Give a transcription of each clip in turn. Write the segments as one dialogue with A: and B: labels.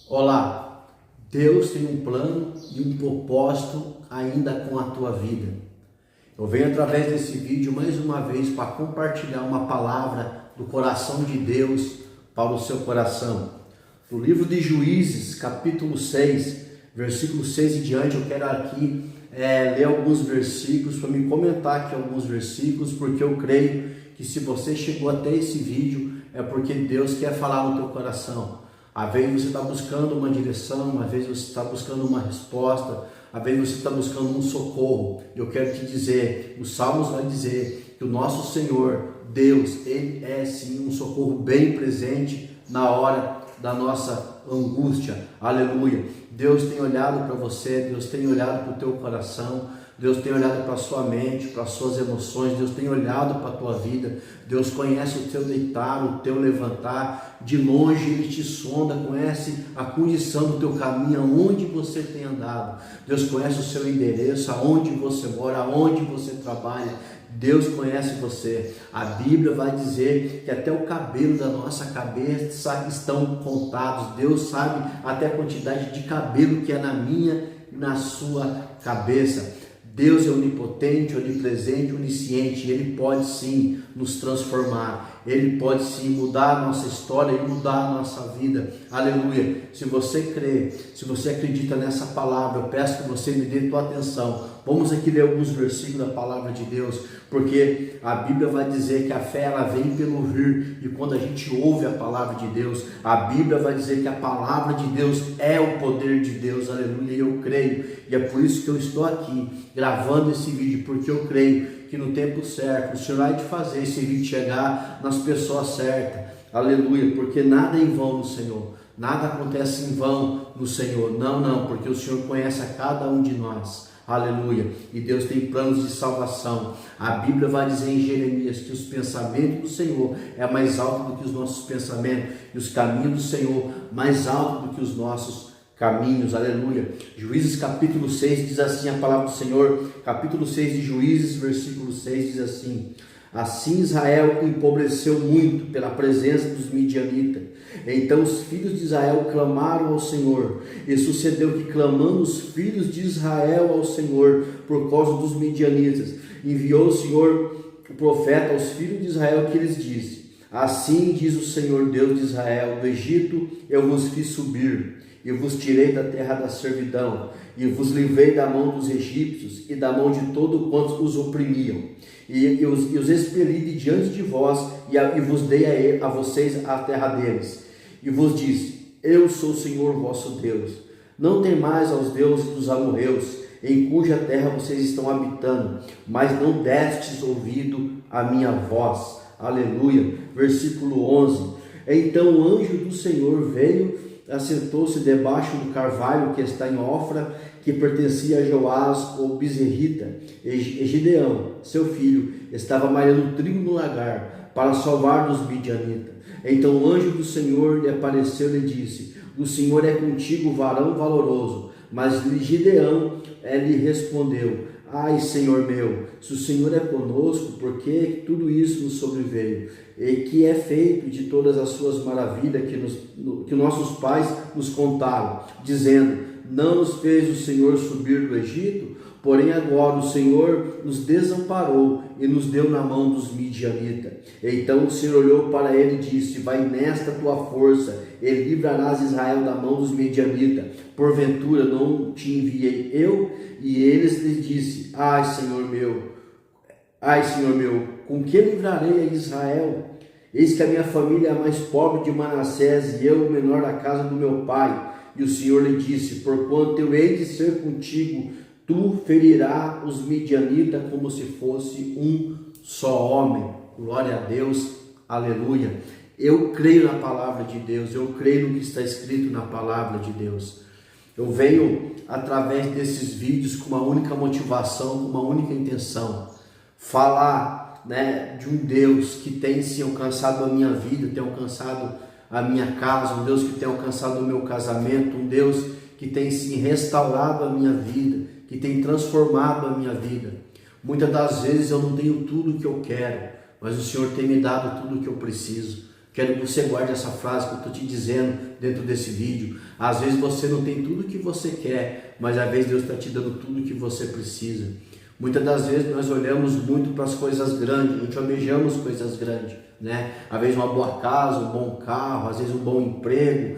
A: Olá, Deus tem um plano e um propósito ainda com a tua vida. Eu venho através desse vídeo mais uma vez para compartilhar uma palavra do coração de Deus para o seu coração. No livro de Juízes, capítulo 6, versículo 6 e diante, eu quero aqui ler alguns versículos, para me comentar aqui alguns versículos, porque eu creio que se você chegou até esse vídeo, é porque Deus quer falar no teu coração. Às vezes você está buscando uma direção, às vezes você está buscando uma resposta, às vezes você está buscando um socorro. Eu quero te dizer, os Salmos vai dizer que o nosso Senhor, Deus, Ele é sim um socorro bem presente na hora da nossa angústia. Aleluia. Deus tem olhado para você, Deus tem olhado para o teu coração, Deus tem olhado para a sua mente, para as suas emoções, Deus tem olhado para a tua vida, Deus conhece o teu deitar, o teu levantar, de longe Ele te sonda, conhece a condição do teu caminho, aonde você tem andado, Deus conhece o seu endereço, aonde você mora, aonde você trabalha, Deus conhece você. A Bíblia vai dizer que até o cabelo da nossa cabeça estão contados. Deus sabe até a quantidade de cabelo que é na minha e na sua cabeça. Deus é onipotente, onipresente, onisciente. Ele pode sim nos transformar. Ele pode sim mudar a nossa história e mudar a nossa vida. Aleluia. Se você crê, se você acredita nessa palavra, eu peço que você me dê tua atenção. Vamos aqui ler alguns versículos da palavra de Deus, porque a Bíblia vai dizer que a fé ela vem pelo ouvir, e quando a gente ouve a palavra de Deus, a Bíblia vai dizer que a palavra de Deus é o poder de Deus. Aleluia. E eu creio, e é por isso que eu estou aqui gravando esse vídeo, porque eu creio que no tempo certo o Senhor vai te fazer esse vídeo chegar nas pessoas certas. Aleluia, porque nada é em vão no Senhor, nada acontece em vão no Senhor, não, porque o Senhor conhece a cada um de nós. Aleluia, e Deus tem planos de salvação. A Bíblia vai dizer em Jeremias que os pensamentos do Senhor é mais alto do que os nossos pensamentos, e os caminhos do Senhor mais alto do que os nossos caminhos. Aleluia. Juízes capítulo 6 diz assim a palavra do Senhor, capítulo 6 de Juízes, versículo 6 diz assim: assim Israel empobreceu muito pela presença dos midianitas. Então os filhos de Israel clamaram ao Senhor, e sucedeu que, clamando os filhos de Israel ao Senhor por causa dos midianitas, enviou o Senhor o profeta aos filhos de Israel, que lhes disse: assim diz o Senhor Deus de Israel, do Egito eu vos fiz subir, e vos tirei da terra da servidão, e vos livrei da mão dos egípcios e da mão de todo quantos os oprimiam, e os expeli de diante de vós, e vos dei a vocês a terra deles, e vos disse: eu sou o Senhor vosso Deus. Não temais aos deuses dos amorreus, em cuja terra vocês estão habitando, mas não destes ouvido à minha voz. Aleluia. Versículo 11: então o anjo do Senhor veio, assentou-se debaixo do carvalho que está em Ofra, que pertencia a Joás, o bezerrita, e Gideão, seu filho, estava malhando trigo no lagar, para salvar dos midianitas. Então o anjo do Senhor lhe apareceu e lhe disse: o Senhor é contigo, varão valoroso. Mas Gideão lhe respondeu: ai, Senhor meu, se o Senhor é conosco, por que tudo isso nos sobreveio? E que é feito de todas as suas maravilhas que nossos pais nos contaram, dizendo: não nos fez o Senhor subir do Egito? Porém agora o Senhor nos desamparou e nos deu na mão dos midianitas. Então o Senhor olhou para ele e disse: vai nesta tua força, e livrarás Israel da mão dos midianitas. Porventura não te enviei eu? E eles lhe disse: ai, Senhor meu, com que livrarei a Israel? Eis que a minha família é a mais pobre de Manassés, e eu o menor da casa do meu pai. E o Senhor lhe disse: porquanto eu hei de ser contigo, tu ferirás os midianitas como se fosse um só homem. Glória a Deus, aleluia. Eu creio na palavra de Deus, eu creio no que está escrito na palavra de Deus. Eu venho através desses vídeos com uma única motivação, com uma única intenção: falar, de um Deus que tem sim alcançado a minha vida, tem alcançado a minha casa, um Deus que tem alcançado o meu casamento, um Deus que tem sim restaurado a minha vida, que tem transformado a minha vida. Muitas das vezes eu não tenho tudo o que eu quero, mas o Senhor tem me dado tudo o que eu preciso. Quero que você guarde essa frase que eu estou te dizendo dentro desse vídeo. Às vezes você não tem tudo o que você quer, mas às vezes Deus está te dando tudo o que você precisa. Muitas das vezes nós olhamos muito para as coisas grandes, a gente almejamos coisas grandes, né? Às vezes uma boa casa, um bom carro, às vezes um bom emprego,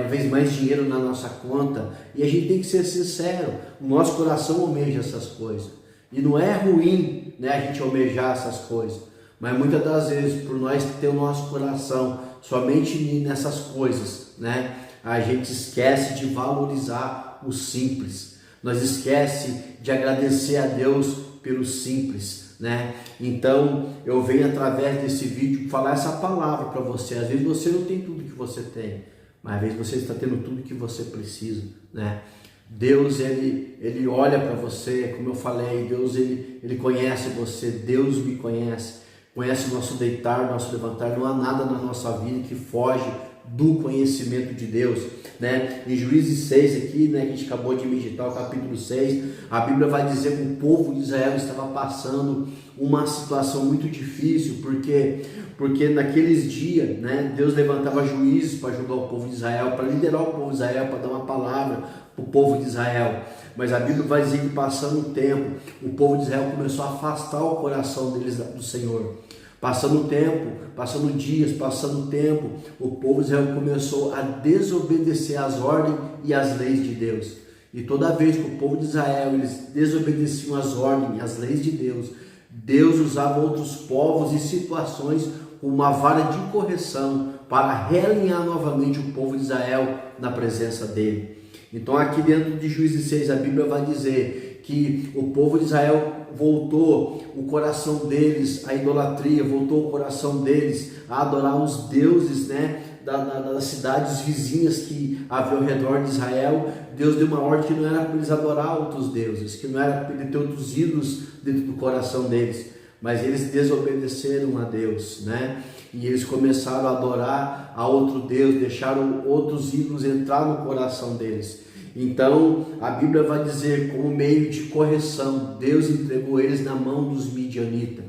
A: às vezes mais dinheiro na nossa conta. E a gente tem que ser sincero, o nosso coração almeja essas coisas. E não é ruim, né, a gente almejar essas coisas, mas muitas das vezes, por nós ter o nosso coração somente nessas coisas, né, a gente esquece de valorizar o simples. Nós esquece de agradecer a Deus pelo simples, né? Então eu venho através desse vídeo falar essa palavra para você. Às vezes você não tem tudo que você tem, mas às vezes você está tendo tudo que você precisa, né? Deus, ele olha para você, como eu falei, Deus, ele conhece você, Deus me conhece o nosso deitar, o nosso levantar. Não há nada na nossa vida que foge do conhecimento de Deus, né? Em Juízes 6 aqui, né, que a gente acabou de meditar, o capítulo 6, a Bíblia vai dizer que o povo de Israel estava passando uma situação muito difícil, porque naqueles dias, né, Deus levantava juízes para ajudar o povo de Israel, para liderar o povo de Israel, para dar uma palavra para o povo de Israel. Mas a Bíblia vai dizer que passando o tempo, o povo de Israel começou a afastar o coração deles do Senhor. Passando o tempo, passando dias, passando o tempo, o povo de Israel começou a desobedecer às ordens e às leis de Deus. E toda vez que o povo de Israel eles desobedeciam às ordens e às leis de Deus, Deus usava outros povos e situações como uma vara de correção para realinhar novamente o povo de Israel na presença dele. Então aqui dentro de Juízes 6 a Bíblia vai dizer que o povo de Israel voltou o coração deles à idolatria, voltou o coração deles a adorar os deuses, né, das cidades vizinhas que havia ao redor de Israel. Deus deu uma ordem que não era para eles adorar outros deuses, que não era para eles ter outros ídolos dentro do coração deles, mas eles desobedeceram a Deus, né? E eles começaram a adorar a outro Deus, deixaram outros ídolos entrar no coração deles. Então a Bíblia vai dizer, como meio de correção, Deus entregou eles na mão dos midianitas.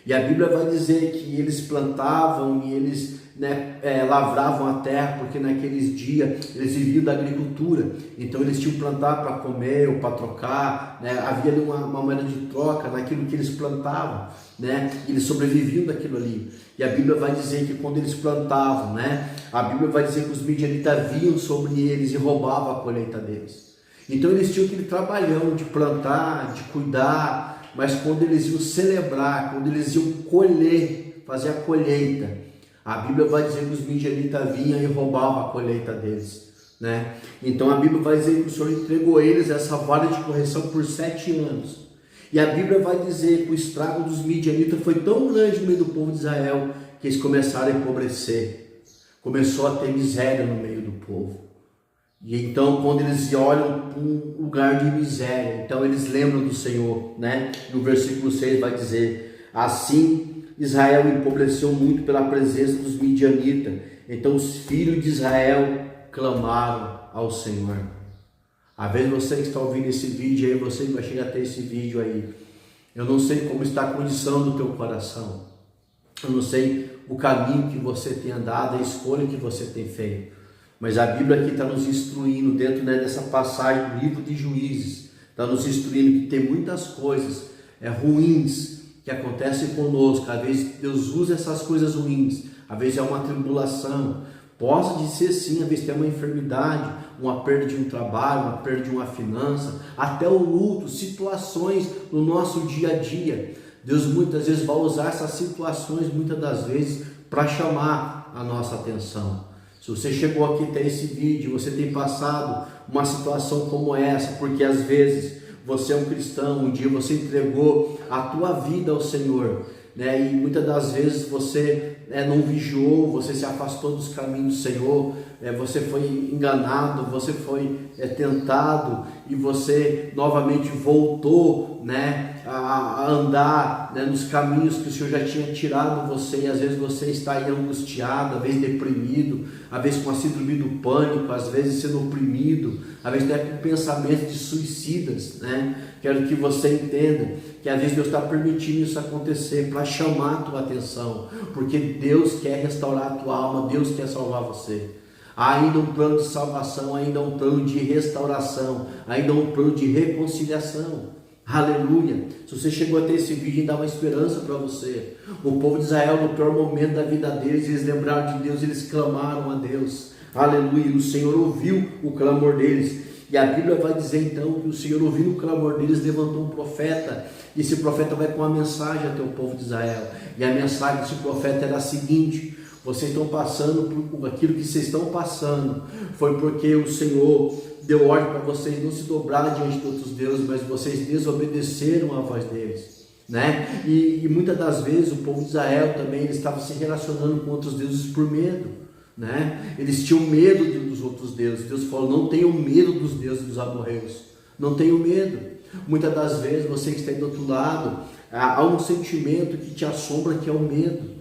A: E a Bíblia vai dizer que eles plantavam e eles, né, lavravam a terra, porque naqueles dias eles viviam da agricultura. Então eles tinham que plantar para comer ou para trocar, né? Havia ali uma moeda de troca naquilo que eles plantavam, né? Eles sobreviviam daquilo ali. E a Bíblia vai dizer que quando eles plantavam, né, a Bíblia vai dizer que os midianitas vinham sobre eles e roubavam a colheita deles. Então eles tinham aquele trabalhão de plantar, de cuidar, mas quando eles iam celebrar, quando eles iam colher, fazer a colheita, a Bíblia vai dizer que os midianitas vinham e roubavam a colheita deles, né? Então a Bíblia vai dizer que o Senhor entregou eles essa vara de correção por 7 anos. E a Bíblia vai dizer que o estrago dos midianitas foi tão grande no meio do povo de Israel que eles começaram a empobrecer. Começou a ter miséria no meio do povo. E então quando eles olham para um lugar de miséria, então eles lembram do Senhor, né? No versículo 6 vai dizer: assim Israel empobreceu muito pela presença dos midianitas. Então os filhos de Israel clamaram ao Senhor. Às vezes você que está ouvindo esse vídeo aí, você que vai chegar até esse vídeo aí, eu não sei como está a condição do teu coração, eu não sei o caminho que você tem andado, a escolha que você tem feito, mas a Bíblia aqui está nos instruindo dentro, né, dessa passagem do livro de Juízes, está nos instruindo que tem muitas coisas ruins que acontecem conosco. Às vezes Deus usa essas coisas ruins, às vezes é uma tribulação, pode ser sim, às vezes tem uma enfermidade, uma perda de um trabalho, uma perda de uma finança, até o luto, situações no nosso dia a dia. Deus muitas vezes vai usar essas situações, muitas das vezes, para chamar a nossa atenção. Se você chegou aqui até esse vídeo, você tem passado uma situação como essa, porque às vezes você é um cristão, um dia você entregou a tua vida ao Senhor, né? E muitas das vezes você não vigiou, você se afastou dos caminhos do Senhor, você foi enganado, você foi tentado e você novamente voltou, né, a andar, né, nos caminhos que o Senhor já tinha tirado você, e às vezes você está aí angustiado, às vezes deprimido, às vezes com a síndrome do pânico, às vezes sendo oprimido, às vezes até com pensamentos de suicidas, né? Quero que você entenda que às vezes Deus está permitindo isso acontecer para chamar a tua atenção, porque Deus quer restaurar a tua alma, Deus quer salvar você. Há ainda um plano de salvação, ainda um plano de restauração, ainda um plano de reconciliação. Aleluia! Se você chegou até esse vídeo, ainda dá uma esperança para você. O povo de Israel, no pior momento da vida deles, eles lembraram de Deus, eles clamaram a Deus. Aleluia! O Senhor ouviu o clamor deles. E a Bíblia vai dizer então que o Senhor, ouvindo o clamor deles, levantou um profeta. E esse profeta vai com uma mensagem até o povo de Israel. E a mensagem desse profeta era a seguinte: vocês estão passando por aquilo que vocês estão passando, foi porque o Senhor deu ordem para vocês não se dobrarem diante de outros deuses, mas vocês desobedeceram a voz deles, né? E muitas das vezes o povo de Israel também, eles estavam se relacionando com outros deuses por medo, né? Eles tinham medo dos outros deuses. Deus falou: não tenham medo dos deuses dos amorreus, não tenham medo. Muitas das vezes você que está aí do outro lado, há um sentimento que te assombra, que é o medo,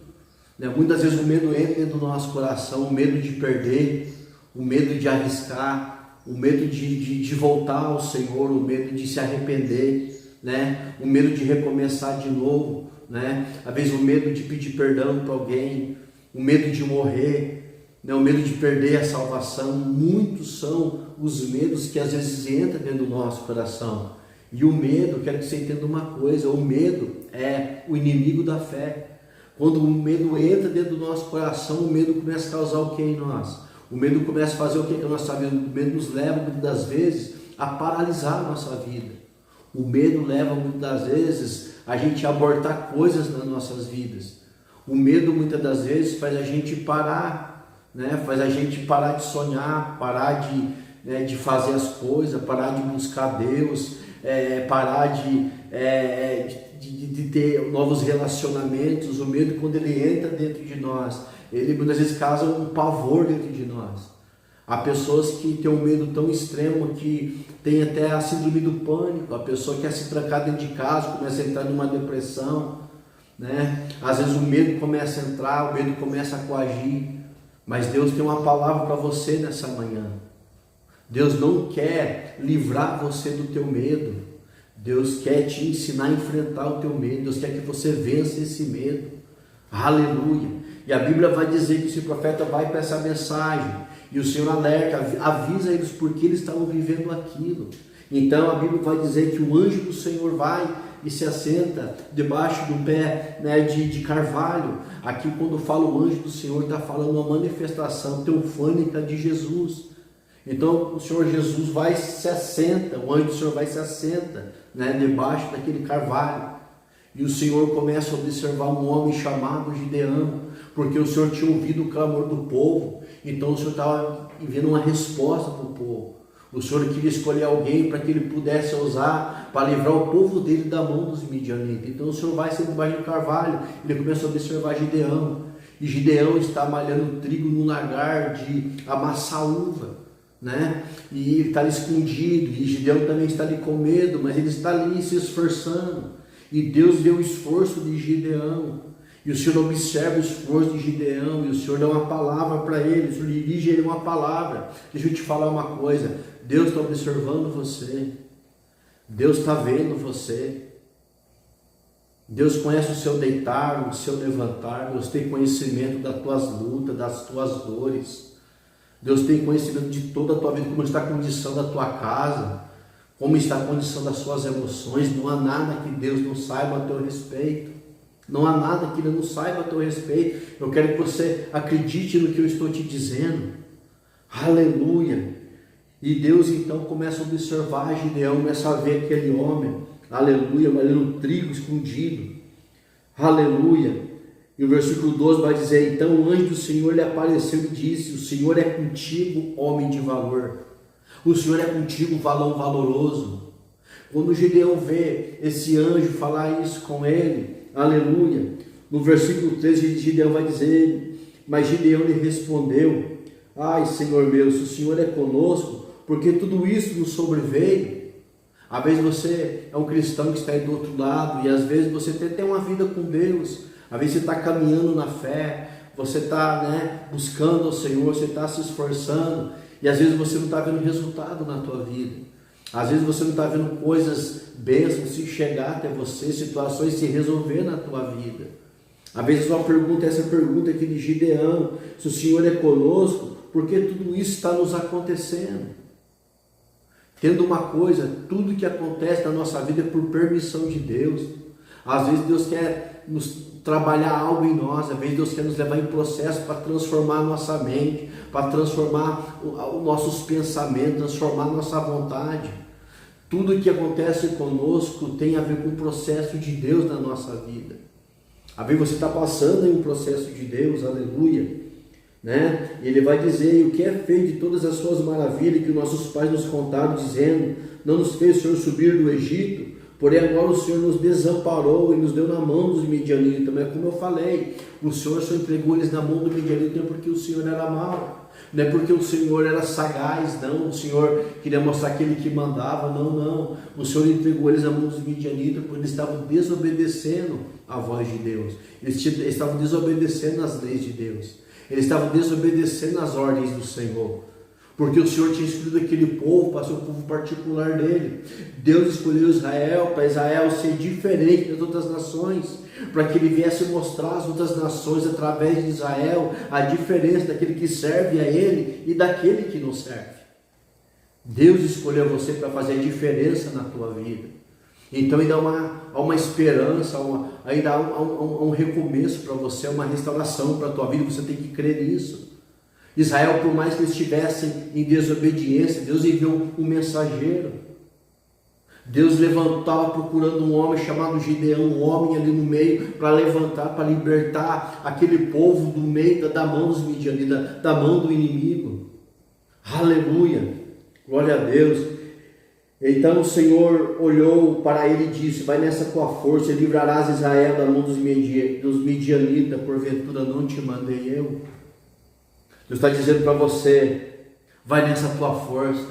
A: né? Muitas vezes o medo entra dentro do nosso coração, o medo de perder, o medo de arriscar, o medo de voltar ao Senhor, o medo de se arrepender, né? O medo de recomeçar de novo, né? Às vezes o medo de pedir perdão para alguém, o medo de morrer, né? O medo de perder a salvação. Muitos são os medos que às vezes entram dentro do nosso coração. E o medo, quero que você entenda uma coisa: o medo é o inimigo da fé. Quando o medo entra dentro do nosso coração, o medo começa a causar o que em nós? O medo começa a fazer o que na nossa vida? O medo nos leva, muitas das vezes, a paralisar a nossa vida. O medo leva, muitas das vezes, a gente a abortar coisas nas nossas vidas. O medo, muitas das vezes, faz a gente parar, né? Faz a gente parar de sonhar, parar de fazer as coisas, parar de buscar Deus, parar de ter novos relacionamentos. O medo, quando ele entra dentro de nós, ele muitas vezes causa um pavor dentro de nós. Há pessoas que têm um medo tão extremo que tem até a síndrome do pânico. A pessoa quer se trancar dentro de casa, começa a entrar numa depressão, né? Às vezes o medo começa a entrar, o medo começa a coagir. Mas Deus tem uma palavra para você nessa manhã. Deus não quer livrar você do teu medo. Deus quer te ensinar a enfrentar o teu medo. Deus quer que você vença esse medo. Aleluia! E a Bíblia vai dizer que esse profeta vai para essa mensagem, e o Senhor alerta, avisa eles porque eles estavam vivendo aquilo. Então a Bíblia vai dizer que o anjo do Senhor vai e se assenta debaixo do pé, né, de carvalho. Aqui, quando fala o anjo do Senhor, está falando uma manifestação teofânica de Jesus. Então o Senhor Jesus vai e se assenta, o anjo do Senhor vai e se assenta, né, debaixo daquele carvalho. E o Senhor começa a observar um homem chamado Gideão, porque o Senhor tinha ouvido o clamor do povo. Então o Senhor estava enviando uma resposta para o povo. O Senhor queria escolher alguém para que ele pudesse usar para livrar o povo dele da mão dos midianitas. Então o Senhor vai ser debaixo do carvalho. Ele começa a observar Gideão. E Gideão está malhando trigo no lagar de amassar uva, né? E ele está ali escondido. E Gideão também está ali com medo, mas ele está ali se esforçando. E Deus deu o esforço de Gideão. E o Senhor observa o esforço de Gideão. E o Senhor dá uma palavra para ele. O Senhor dirige ele uma palavra. Deixa eu te falar uma coisa. Deus está observando você. Deus está vendo você. Deus conhece o seu deitar, o seu levantar. Deus tem conhecimento das tuas lutas, das tuas dores. Deus tem conhecimento de toda a tua vida, como está a condição da tua casa, como está a condição das suas emoções. Não há nada que Deus não saiba a teu respeito. Não há nada que Ele não saiba a teu respeito. Eu quero que você acredite no que eu estou te dizendo. Aleluia! E Deus então começa a observar Gideão, começa a ver aquele homem, aleluia, malhando trigo escondido. Aleluia! E o versículo 12 vai dizer: então o anjo do Senhor lhe apareceu e disse: o Senhor é contigo, homem de valor. O Senhor é contigo, valão valoroso. Quando Gideão vê esse anjo falar isso com ele, aleluia, no versículo 13 Gideão vai dizer: mas Gideão lhe respondeu: Ai, Senhor meu, se o Senhor é conosco, porque tudo isso nos sobreveio. Às vezes você é um cristão que está aí do outro lado, e às vezes você tem uma vida com Deus, às vezes você está caminhando na fé, você está buscando ao Senhor, você está se esforçando, e às vezes você não está vendo resultado na tua vida, às vezes você não está vendo coisas, bênçãos se chegar até você, situações se resolver na tua vida. Às vezes uma pergunta, essa pergunta aqui de Gideão, se o Senhor é conosco, porque tudo isso está nos acontecendo. Tendo uma coisa, tudo que acontece na nossa vida é por permissão de Deus. Às vezes Deus quer nos trabalhar algo em nós, às vezes Deus quer nos levar em processo para transformar a nossa mente, para transformar os nossos pensamentos, transformar a nossa vontade. Tudo que acontece conosco tem a ver com o processo de Deus na nossa vida. Às vezes você está passando em um processo de Deus, aleluia. E ele vai dizer: o que é feito de todas as suas maravilhas que nossos pais nos contaram, dizendo: não nos fez o Senhor subir do Egito, porém agora o Senhor nos desamparou e nos deu na mão dos midianitas. Mas como eu falei, o Senhor só entregou eles na mão do midianita não porque o Senhor era mau, não é porque o Senhor era sagaz, não, o Senhor queria mostrar aquele que mandava, não, o Senhor entregou eles na mão dos midianitas porque eles estavam desobedecendo a voz de Deus, eles estavam desobedecendo as leis de Deus. Eles estavam desobedecendo as ordens do Senhor, porque o Senhor tinha escolhido aquele povo para ser o povo particular dele. Deus escolheu Israel para Israel ser diferente das outras nações, para que ele viesse mostrar às outras nações, através de Israel, a diferença daquele que serve a ele e daquele que não serve. Deus escolheu você para fazer a diferença na tua vida. Então ainda há uma esperança, ainda há um recomeço para você, uma restauração para a tua vida, você tem que crer nisso. Israel, por mais que eles estivessem em desobediência, Deus enviou um mensageiro. Deus levantava procurando um homem chamado Gideão, um homem ali no meio, para levantar, para libertar aquele povo do meio da mão dos midianitas, da mão do inimigo. Aleluia, glória a Deus. Então o Senhor olhou para ele e disse: vai nessa tua força e livrarás Israel da mão dos midianitas, porventura não te mandei eu? Deus está dizendo para você: vai nessa tua força,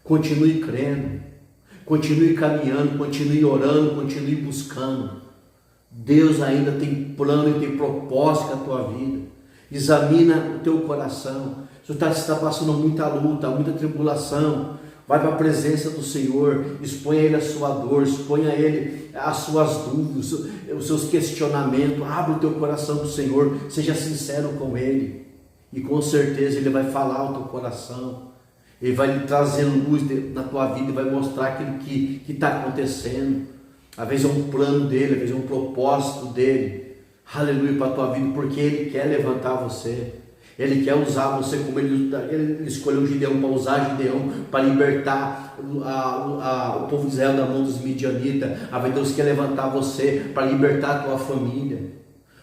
A: continue crendo, continue caminhando, continue orando, continue buscando. Deus ainda tem plano e tem propósito com a tua vida. Examina o teu coração. Se você está passando muita luta, muita tribulação, vai para a presença do Senhor, exponha a Ele a sua dor, exponha a Ele as suas dúvidas, os seus questionamentos, abra o teu coração para o Senhor, seja sincero com Ele, e com certeza Ele vai falar ao teu coração, Ele vai lhe trazer luz na tua vida, e vai mostrar aquilo que está acontecendo. Às vezes é um plano dEle, às vezes é um propósito dEle, aleluia, para a tua vida, porque Ele quer levantar você. Ele quer usar você, como ele escolheu Gideão para usar Gideão para libertar o povo de Israel da mão dos midianitas. Deus quer levantar você para libertar a tua família,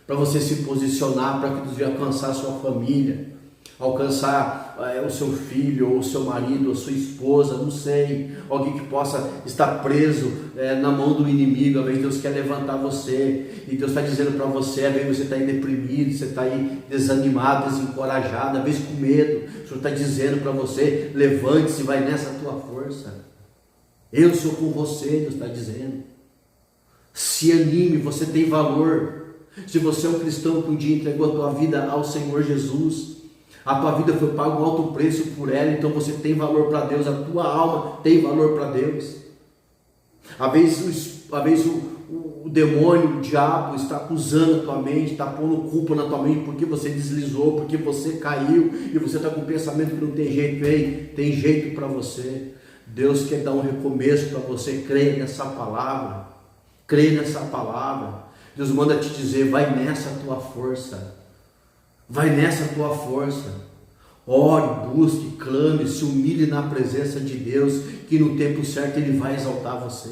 A: para você se posicionar, para que Deus venha alcançar a sua família, alcançar o seu filho, ou o seu marido, ou sua esposa, não sei, alguém que possa estar preso na mão do inimigo. Às vezes Deus quer levantar você, e Deus está dizendo para você, às vezes você está aí deprimido, você está aí desanimado, desencorajado, às vezes com medo. O Senhor está dizendo para você: levante-se, vai nessa tua força, eu sou com você. Deus está dizendo, se anime, você tem valor. Se você é um cristão que um dia entregou a tua vida ao Senhor Jesus, a tua vida foi paga um alto preço por ela, então você tem valor para Deus, a tua alma tem valor para Deus. Às vezes o demônio, o diabo está acusando a tua mente, está pondo culpa na tua mente porque você deslizou, porque você caiu, e você está com o pensamento que não tem jeito. Ei, tem jeito para você. Deus quer dar um recomeço para você. Creia nessa palavra, creia nessa palavra. Deus manda te dizer: vai nessa tua força, vai nessa tua força. Ore, busque, clame, se humilhe na presença de Deus, que no tempo certo Ele vai exaltar você.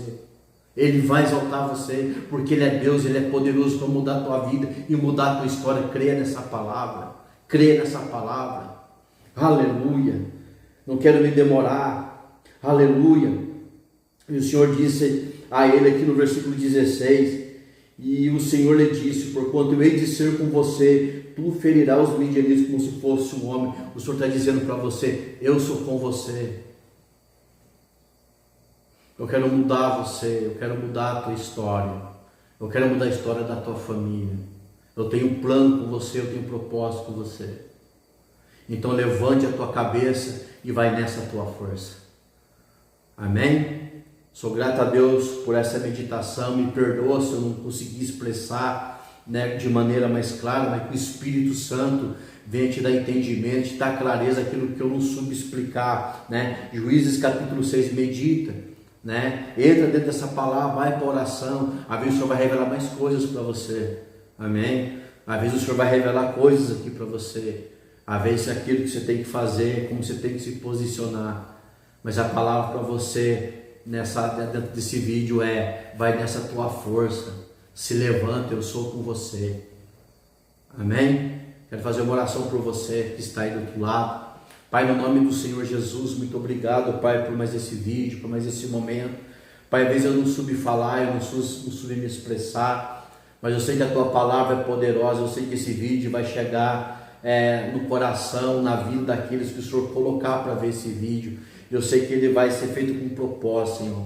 A: Ele vai exaltar você, porque Ele é Deus, Ele é poderoso para mudar a tua vida e mudar a tua história. Creia nessa palavra, creia nessa palavra. Aleluia. Não quero me demorar. Aleluia. E o Senhor disse a ele aqui no versículo 16: e o Senhor lhe disse: porquanto eu hei de ser com você, tu ferirás os midianitas como se fosse um homem. O Senhor está dizendo para você, eu sou com você. Eu quero mudar você, eu quero mudar a tua história. Eu quero mudar a história da tua família. Eu tenho um plano com você, eu tenho um propósito com você. Então levante a tua cabeça e vai nessa tua força. Amém? Sou grato a Deus por essa meditação. Me perdoa se eu não consegui expressar, né, de maneira mais clara, mas que o Espírito Santo venha te dar entendimento, te dar clareza aquilo que eu não soube explicar, né? Juízes capítulo 6, medita, né? Entra dentro dessa palavra, vai para a oração. Às vezes o Senhor vai revelar mais coisas para você. Amém? Às vezes o Senhor vai revelar coisas aqui para você. Às vezes aquilo que você tem que fazer, como você tem que se posicionar. Mas a palavra para você dentro desse vídeo vai nessa tua força, se levanta, eu sou com você. Amém? Quero fazer uma oração por você que está aí do outro lado. Pai, no nome do Senhor Jesus, muito obrigado, Pai, por mais esse vídeo, por mais esse momento. Pai, às vezes eu não soube falar, eu não soube me expressar, mas eu sei que a tua palavra é poderosa, eu sei que esse vídeo vai chegar no coração, na vida daqueles que o Senhor colocar para ver esse vídeo. Eu sei que ele vai ser feito com propósito, Senhor.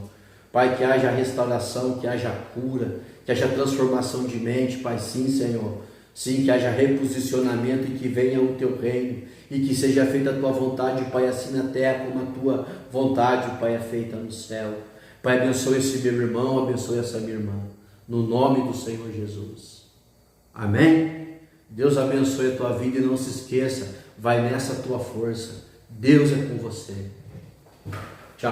A: Pai, que haja restauração, que haja cura, que haja transformação de mente, Pai, sim, Senhor. Sim, que haja reposicionamento e que venha o teu reino e que seja feita a tua vontade, Pai, assim na terra como a tua vontade, Pai, é feita no céu. Pai, abençoe esse meu irmão, abençoe essa minha irmã, no nome do Senhor Jesus. Amém? Deus abençoe a tua vida e não se esqueça, vai nessa tua força. Deus é com você.